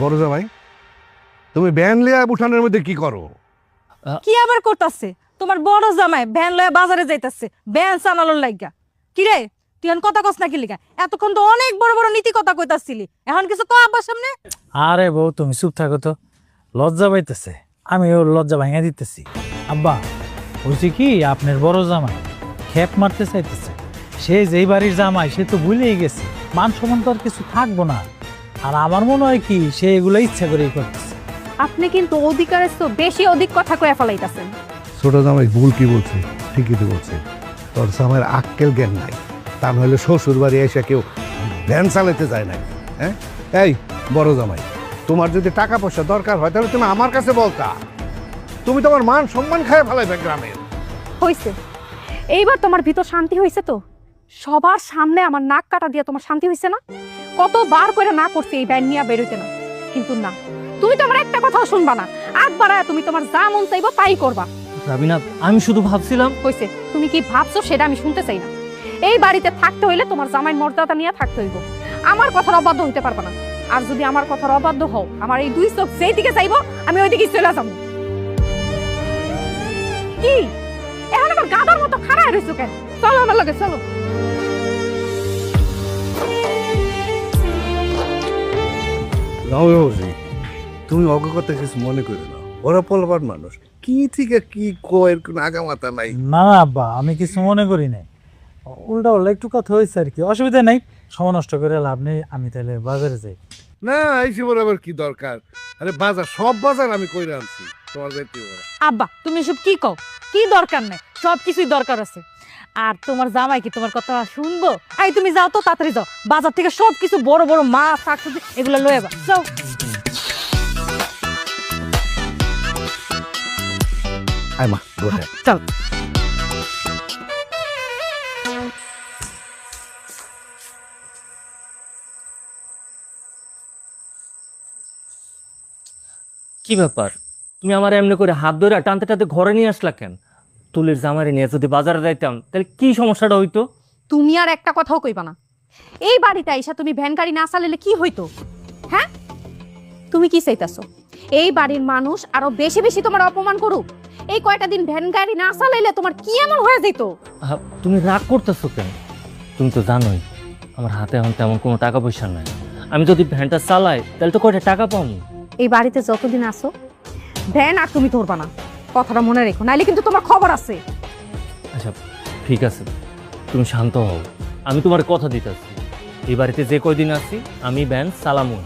বড় জামাই, তুমি ভ্যান লিয়া উঠানের মধ্যে কি করো? কি আবার করতেছে তোমার বড় জামাই? ভ্যান লয়ে বাজারে যাইতাছে ভ্যান চালানোর লাগা। কি রে তুই এখন কথা কস না কি লিগা? এতক্ষণ তো অনেক বড় বড় নীতি কথা কইতাছিলি, এখন কিছু কও আব্বার সামনে? আরে বউ তুমি চুপ থাকো তো, লজ্জা পাইতেছে, আমি ওর লজ্জা ভাঙা দিতেছি। আব্বা বলছি কি, আপনার বড় জামাই খেপ মারতে চাইতেছে। সে যেই বাড়ির জামাই সে তো ভুলেই গেছে, মান সম্মান তো আর কিছু থাকবো না। আর আমার মনে হয় কি সে এগুলো ইচ্ছা করেই করতেছে। আপনি কিন্তু অধিকারের তো বেশি অধিক কথা কয়ে ফেলাইতাছেন। ছোট জামাই ভুল কি বলছে? ঠিকই তো বলছে। তোর জামাইয়ের আক্কেল জ্ঞান নাই, তা নইলে শ্বশুর বাড়ি এসে কেউ ভ্যান চালাতে যায় না। হ্যাঁ, এই বড় জামাই, তোমার যদি টাকা পয়সা দরকার হয় তাহলে তুমি আমার কাছে বলতা। তুমি তোমার মান সম্মান খায় ফেলাইবে গ্রামের। হইছে, এইবার তোমার ভিতর শান্তি হইছে তো? সবার সামনে আমার নাক কাটা দিয়ে তোমার শান্তি হইছে না? কতবার করে না করছি এই ব্যান নিয়ে বেরোইতে না, কিন্তু না, তুমি তো আমার একটা কথাও শুনবা না। আগ বাড়ায় তুমি তোমার যা মন চাইবো তাই করবা। রাবিনা, আমি শুধু ভাবছিলাম। হইছে, তুমি কি ভাবছো সেটা আমি শুনতে চাই না। এই বাড়িতে থাকতে হইলে তোমার জামাইয়ের মর্যাদা নিয়ে থাকতে হইব, আমার কথার অবাধ্য হইতে পারবা না। আর যদি আমার কথার অবাধ্য হও, আমার এই দুই চোখ যেই দিকে চাইবো আমি ওই দিকে চলে যাবো। কি এখন আমার গাদার মতো খাড়ায় রইছো কেন? চলো আমার লগে, চলো। তুমি অজ্ঞতা কিছু মনে করো না, ওরা পলবার মানুষ, কি থেকে কি কয়ের কোনো আগামাতা নাই। না না আব্বা, আমি কিছু মনে করি নাই, উল্টা উল্টা একটু কথা হয়েছে আর কি, অসুবিধা নেই। সময় নষ্ট করে লাভ নেই, আমি তাহলে বাজারে যাই। না, এই সময় আবার কি দরকার? আরে বাজার, সব বাজার আমি কইরা আনছি, তোমার যাইতে হবে না। আব্বা তুমি এসব কি কও? কি দরকার নাই, সব কিছুই দরকার আছে। আর তোমার জামাই কি তোমার কথা শুনবো? এই তুমি যাও তো, তাড়াতাড়ি যাও, বাজার থেকে সব কিছু বড় বড় মাছ শাকসবজি এগুলো লয়ে যাও, যাও। আয় মা, বসে। চল। কি ব্যাপার, তুমি আমার এমনি করে হাত ধরে টানতে টানতে ঘরে নিয়ে আসলা কেন? তুলির জামাইরে নিয়ে যদি বাজারে যাইতাম তাহলে কি সমস্যাটা হইতো? তুমি আর একটা কথাও কইবা না। এই বাড়িতে আইসা তুমি ভ্যান গাড়ি না চালালে কি হইতো? হ্যাঁ, তুমি কি চাইতাছো? এই বাড়ির মানুষ আরো বেশি বেশি তোমার অপমান করুক? এই কয়টা দিন ভ্যান গাড়ি না চালাইলে তোমার কি এমন হয়ে যেত? তুমি রাগ করতেছো কেন? তুমি তো জানোই আমার হাতে এখন তেমন কোনো টাকা পয়সা নাই। আমি যদি ভ্যানটা চালাই তাহলে তো কয়টা টাকা পাবো। এই বাড়িতে যতদিন আসো ভ্যান আর তুমি ধরবা না, কথাটা মনে রেখো, নাইলে কিন্তু তোমার খবর আছে। আচ্ছা ঠিক আছে, তুমি শান্ত হও, আমি তোমার কথা দিতেছি। এই বাড়িতে যে কয়দিন আছি আমি ভ্যান চালামু।